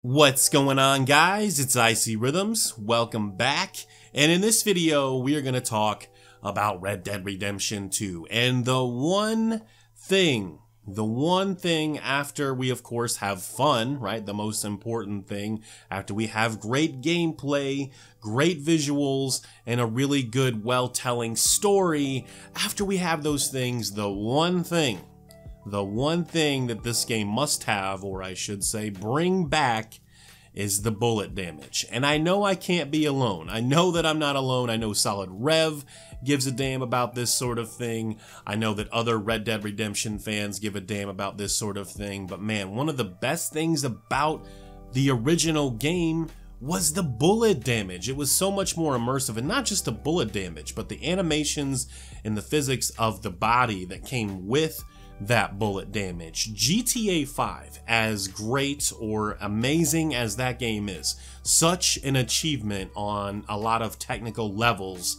What's going on, guys? It's IcyRhythms. Welcome back. And in this video, we are going to talk about Red Dead Redemption 2. And the one thing after we, of course, have fun, right? The most important thing after we have great gameplay, great visuals, and a really good, well-telling story, after we have those things, the one thing that this game must have, or I should say bring back, is the bullet damage. And I know I can't be alone. I know that I'm not alone. I know Solid Rev gives a damn about this sort of thing. I know that other Red Dead Redemption fans give a damn about this sort of thing. But man, one of the best things about the original game was the bullet damage. It was so much more immersive, and not just the bullet damage, but the animations and the physics of the body that came with that bullet damage. GTA 5, as great or amazing as that game is, such an achievement on a lot of technical levels,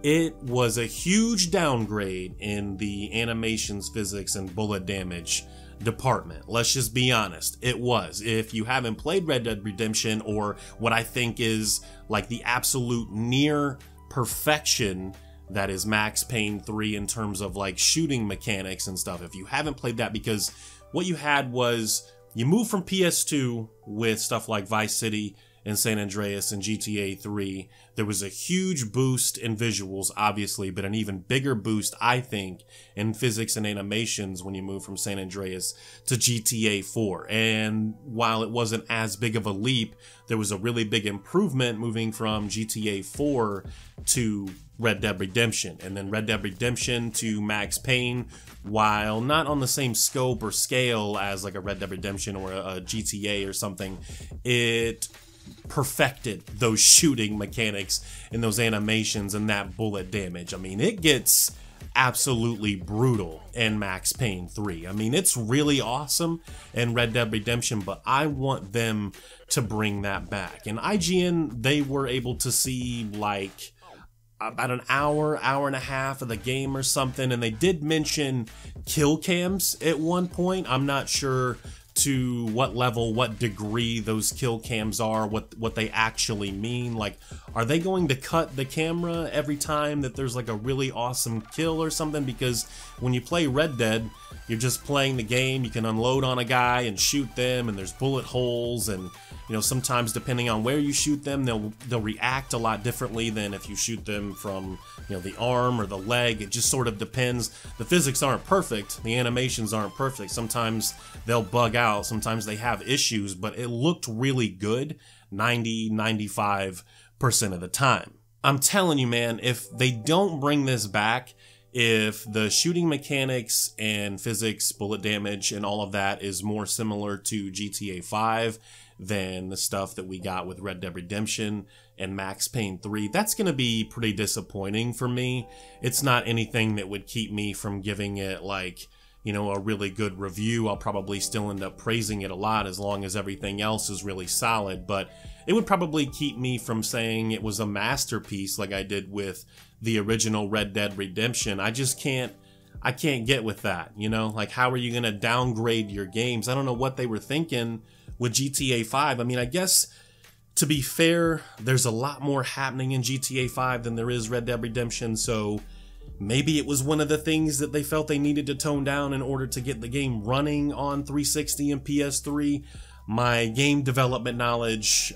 it was a huge downgrade in the animations, physics, and bullet damage department. Let's just be honest, it was. If you haven't played Red Dead Redemption, or what I think is like the absolute near perfection that is Max Payne 3 in terms of like shooting mechanics and stuff, if you haven't played that, because what you had was you moved from PS2 with stuff like Vice City and San Andreas and GTA 3. There was a huge boost in visuals, obviously, but an even bigger boost, I think, in physics and animations when you move from San Andreas to GTA 4. And while it wasn't as big of a leap, there was a really big improvement moving from GTA 4 to Red Dead Redemption, and then Red Dead Redemption to Max Payne. While not on the same scope or scale as like a Red Dead Redemption or a GTA or something, it perfected those shooting mechanics and those animations and that bullet damage. I mean, it gets absolutely brutal in Max Payne 3. I mean, it's really awesome in Red Dead Redemption, but I want them to bring that back. And IGN, they were able to see like about an hour and a half of the game or something, and they did mention kill cams at one point. I'm not sure to what level, what degree those kill cams are, what they actually mean. Like, are they going to cut the camera every time that there's like a really awesome kill or something? Because when you play Red Dead, you're just playing the game. You can unload on a guy and shoot them, and there's bullet holes, and you know, sometimes depending on where you shoot them, they'll react a lot differently than if you shoot them from, you know, the arm or the leg. It just sort of depends. The physics aren't perfect, the animations aren't perfect. Sometimes they'll bug out, sometimes they have issues, but it looked really good 90-95% of the time. I'm telling you, man, if they don't bring this back, if the shooting mechanics and physics, bullet damage, and all of that is more similar to GTA 5 than the stuff that we got with Red Dead Redemption and Max Payne 3, that's going to be pretty disappointing for me. It's not anything that would keep me from giving it, like, you know, a really good review. I'll probably still end up praising it a lot as long as everything else is really solid, but it would probably keep me from saying it was a masterpiece like I did with the original Red Dead Redemption. I can't get with that, you know? Like, how are you going to downgrade your games? I don't know what they were thinking with GTA 5. I mean, I guess, to be fair, there's a lot more happening in GTA 5 than there is Red Dead Redemption, so maybe it was one of the things that they felt they needed to tone down in order to get the game running on 360 and PS3. My game development knowledge,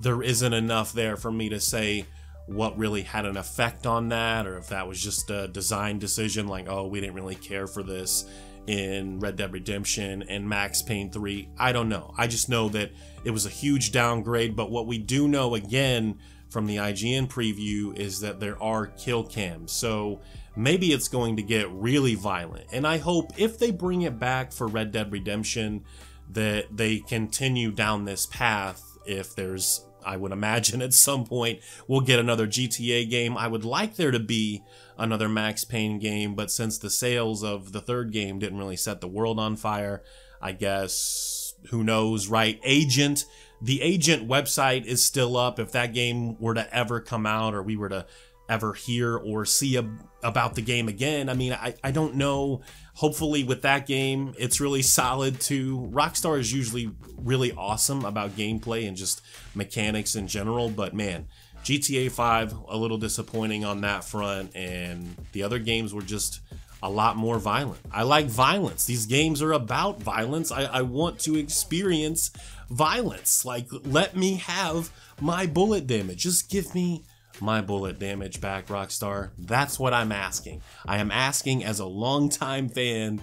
there isn't enough there for me to say what really had an effect on that, or if that was just a design decision, like, oh, we didn't really care for this in Red Dead Redemption and Max Payne 3. I don't know. I just know that it was a huge downgrade, but what we do know, again, from the IGN preview, is that there are kill cams, so maybe it's going to get really violent. And I hope, if they bring it back for Red Dead Redemption, that they continue down this path. If there's, I would imagine at some point we'll get another GTA game. I would like there to be another Max Payne game, but since the sales of the third game didn't really set the world on fire, I guess, who knows, right? The Agent website is still up. If that game were to ever come out, or we were to ever hear or see about the game again. I mean, I don't know. Hopefully with that game, it's really solid too. Rockstar is usually really awesome about gameplay and just mechanics in general, but man, GTA 5, a little disappointing on that front, and the other games were just a lot more violent. I like violence. These games are about violence. I want to experience violence. Like, let me have my bullet damage. Just give me my bullet damage back, Rockstar. That's what I'm asking. I am asking as a longtime fan,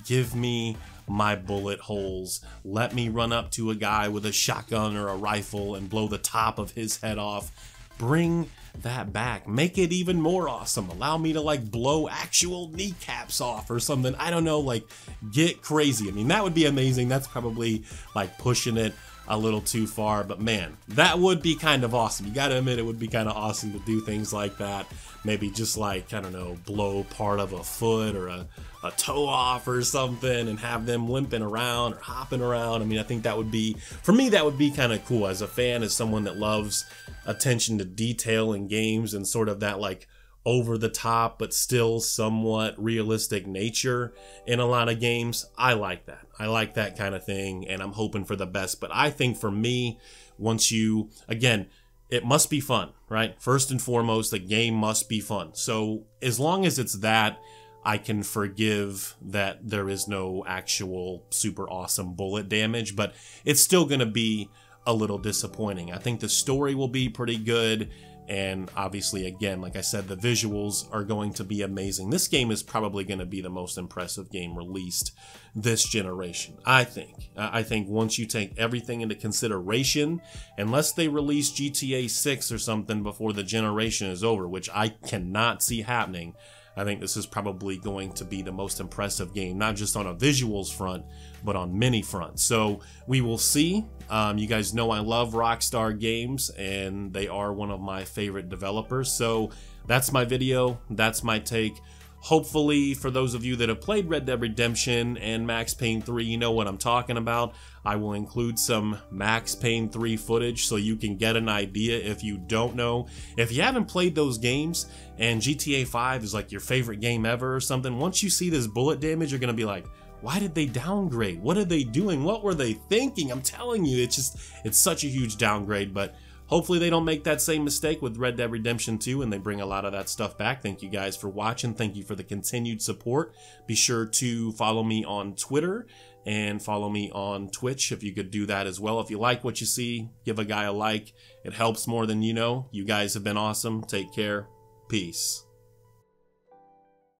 give me my bullet holes. Let me run up to a guy with a shotgun or a rifle and blow the top of his head off. Bring that back. Make it even more awesome. Allow me to like blow actual kneecaps off or something. I don't know, like get crazy. I mean, that would be amazing. That's probably like pushing it a little too far, but man, that would be kind of awesome. You gotta admit, it would be kind of awesome to do things like that. Maybe just like, I don't know, blow part of a foot or a toe off or something and have them limping around or hopping around. I mean, I think that would be, for me, that would be kind of cool as a fan, as someone that loves attention to detail in games and sort of that like over the top but still somewhat realistic nature in a lot of games. I like that. I like that kind of thing, and I'm hoping for the best. But I think for me, once you, again, it must be fun, right? First and foremost, the game must be fun. So as long as it's that, I can forgive that there is no actual super awesome bullet damage, but it's still going to be a little disappointing. I think the story will be pretty good, and obviously, again, like I said, the visuals are going to be amazing. This game is probably going to be the most impressive game released this generation, I think. I think once you take everything into consideration, unless they release GTA 6 or something before the generation is over, which I cannot see happening, I think this is probably going to be the most impressive game, not just on a visuals front, but on many fronts. So we will see. You guys know I love Rockstar Games, and they are one of my favorite developers. So that's my video. That's my take. Hopefully, for those of you that have played Red Dead Redemption and Max Payne 3, you know what I'm talking about. I will include some Max Payne 3 footage so you can get an idea if you don't know. If you haven't played those games and GTA 5 is like your favorite game ever or something, once you see this bullet damage, you're going to be like, why did they downgrade? What are they doing? What were they thinking? I'm telling you, it's such a huge downgrade, but hopefully they don't make that same mistake with Red Dead Redemption 2 and they bring a lot of that stuff back. Thank you guys for watching. Thank you for the continued support. Be sure to follow me on Twitter and follow me on Twitch if you could do that as well. If you like what you see, give a guy a like. It helps more than you know. You guys have been awesome. Take care. Peace.